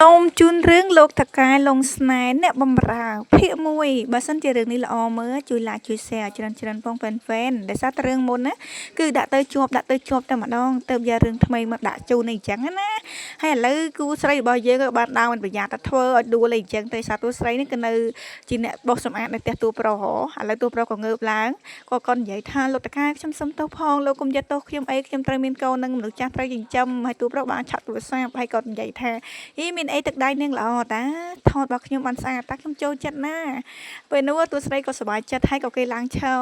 សូមជូនរឿងលោកថកែលងស្នេហ៍អ្នកបម្រើភាគ1បើសិនជារឿងនេះល្អមើលជួយ like ជួយ share ច្រើនផងហ្វេនដែលសារតែរឿងមុនណាគឺដាក់ទៅជាប់តែម្ដងទៅយករឿងថ្មីមកដាក់ជូនអីចឹងណាហើយឥឡូវគូស្រីរបស់យើងក៏បានដើរមិនប្រយ័ត្នតែធ្វើឲ្យដួលអីចឹងតែសារតួស្រីនេះគឺនៅជាអ្នកបោះសម្អាតនៅផ្ទះតួប្រុសឥឡូវតួប្រុសក៏ងើបឡើងគាត់និយាយថាលោកតកែខ្ញុំសុំទោសផងលោកកុំយកទោសខ្ញុំអីខ្ញុំត្រូវមានកូននឹងមនុស្សចាស់ត្រូវចិញ្ចឹមហើយតួប្រុសបានឆាក់ទូរស័ព្ទហើយគាត់និយាយថាមានអីទឹកដៃនាងល្អតាថតរបស់ខ្ញុំបានស្អាតតាខ្ញុំចូលចិត្តណាពេលនោះតួស្រីក៏សប្បាយចិត្តហើយក៏គេឡើងឈរ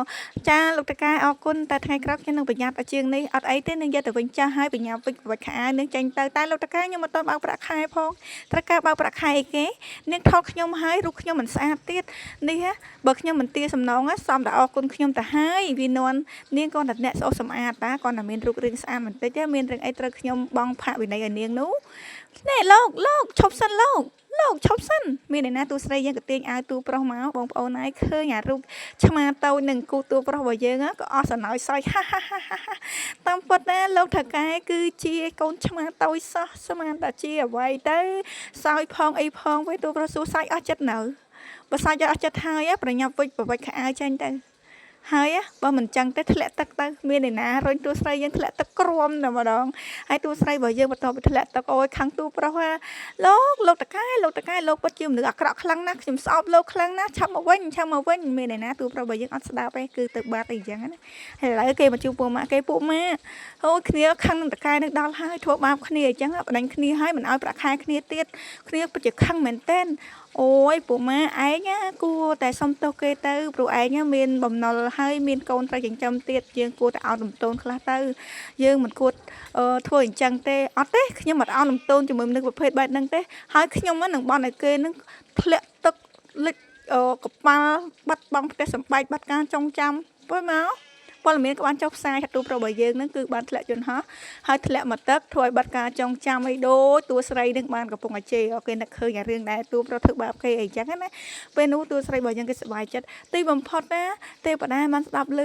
ចាលោកតកែអរគុណតែថ្ងៃក្រោយខ្ញុំនឹងប្រញាប់ឲ្យជាងនេះអត់អីទេនឹងយកទៅវិញចាស់ហើយប្រញាប់វិចបវិចខោអាវនឹងចេញទៅតែលោកតកែខ្ញុំមិនទាន់បើកប្រាក់ខែផងត្រូវការបើកប្រាក់ខែអីគេនាងថតខ្ញុំហើយរូបខ្ញុំមិនស្អាតទៀតនេះបើខ្ញុំមិនទាសំណងសំតែអរគុណខ្ញុំទៅហើយវានន់នាងគាត់តែអ្នកស្អុះសម្អាតតាគាត់តែមានរូបរាងស្អាតបន្តិចទេមានរឿងអីត្រូវខ្ញុំបងផាកវិន័យឲ្យនាងនោះនេះលោកឈប់សិនលោកឈប់សិនមានអ្នកណាទូស្រីយើងក៏ទាញអាវទូប្រុសមកបងប្អូនហើយឃើញអារូបឆ្មាតូចនឹងគូទូប្រុសរបស់យើងក៏អស់សំណោយសើចតាមពិតណាលោកថកែគឺជាកូនឆ្មាតូចសោះស្មានតែជាអ្វីទៅសើចផងអីផងវិញទូប្រុសសួរសើចអស់ចិត្តនៅបើសើចអស់ចិត្តហើយប្រញាប់វិចបវិចខោអាវចេញទៅហើយបើមិនចឹងទេធ្លាក់ទឹកទៅមានអ្នកណារុញតួស្រីយើងធ្លាក់ទឹកគ្រាំតែម្ដងហើយតួស្រីរបស់យើងបន្ទាប់ពីធ្លាក់ទឹកអូយខាងតួប្រុសលោកតកែលោកពិតជាមនុស្សអាក្រក់ខ្លាំងណាស់ខ្ញុំស្អប់លោកខ្លាំងណាស់ឆាប់មកវិញមានអ្នកណាតួប្រុសរបស់យើងអត់ស្ដាប់ទេគឺទៅបាត់អីចឹងណាហើយឥឡូវគេមកជួបពួកម៉ាក់អូយគ្នាខឹងនឹងតកែនឹងដល់ហើយធ្វើបាបគ្នាអញ្ចឹងបដិញគ្នាហើយមិនអោយប្រាក់ខែគ្នាទៀតគ្នាពិតជាខឹងមែនទែនអូយពួកម៉ាឯងគួរតែសុំទោសគេទៅព្រោះឯងមានបំណុលហើយមានកូនត្រូវចិញ្ចឹមទៀតយើងគួរតែអោនលំទោនខ្លះទៅយើងមិនគួរធ្វើអញ្ចឹងទេអត់ទេខ្ញុំមិនអោនលំទោនជាមួយមនុស្សប្រភេទបែបហ្នឹងទេហើយខ្ញុំនឹងបន់ឲ្យគេនឹងធ្លាក់ទឹកលិចកប៉ាល់បាត់បង់ផ្ទះសម្បែងបាត់ការចងចាំពេលមកព័ត៌មានក៏បានចុះផ្សាយថាទូប្រុសរបស់យើងនឹងគឺបានធ្លាក់យន្តហោះហើយធ្លាក់មកទឹកធ្វើឲ្យបាត់ការចងចាំអីដូចតួស្រីនឹងបានកំពុងតែជេរគេនឹកឃើញអារឿងដែលទូប្រុសធ្វើបាបគេអីចឹងណាពេលនោះតួស្រីរបស់យើងគេសប្បាយចិត្តទីបំផុតណាទេវតាបានស្ដាប់ឮ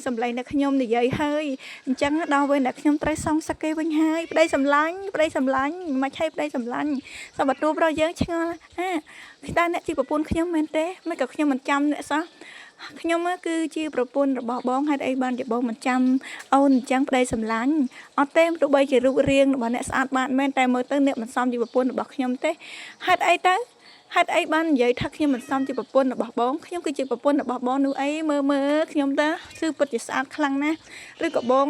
សំឡេងអ្នកខ្ញុំនិយាយហើយអញ្ចឹងដល់ពេលអ្នកខ្ញុំត្រូវសងសឹកគេវិញហើយប្តីសម្លាញ់មិនឲ្យប្តីសម្លាញ់សម្បត្តិទូប្រុសយើងឆ្ងល់តែអ្នកជាប្រពន្ធខ្ញុំមែនទេមិនក៏ខ្ញុំមិនចាំអ្នកសោះខ្ញុំគឺជាប្រពន្ធរបស់បងហេតុអីបានជាបងមិនចាំអូនអញ្ចឹងប្តីសម្លាញ់អត់ទេទោះបីជារូបរាងរបស់អ្នកស្អាតបាតមែនតែមើលទៅអ្នកមិនសមជាប្រពន្ធរបស់ខ្ញុំទេហេតុអីបាននិយាយថាខ្ញុំមិនសមជាប្រពន្ធរបស់បងខ្ញុំគឺជាប្រពន្ធរបស់បងនោះអីមើលខ្ញុំតាគឺពិតជាស្អាតខ្លាំងណាស់ឬក៏បង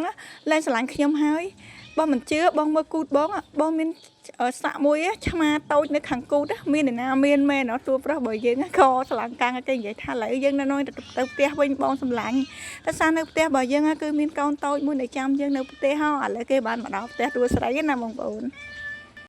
លែងស្រឡាញ់ខ្ញុំហើយបងមិនជឿបងមើលគូតបងមានសាក់មួយឆ្មាតូចនៅខាងគូតមានអ្នកណាមានមែនតួប្រុសរបស់យើងក៏ឆ្លងកាំងគេនិយាយថាឥឡូវយើងនៅទៅផ្ទះវិញបងសម្លាញ់តែសារនៅផ្ទះរបស់យើងគឺមានកូនតូចមួយដែលចាំយើងនៅផ្ទះឥឡូវគេបានមកដល់ផ្ទះតួស្រីណាបងប្អូន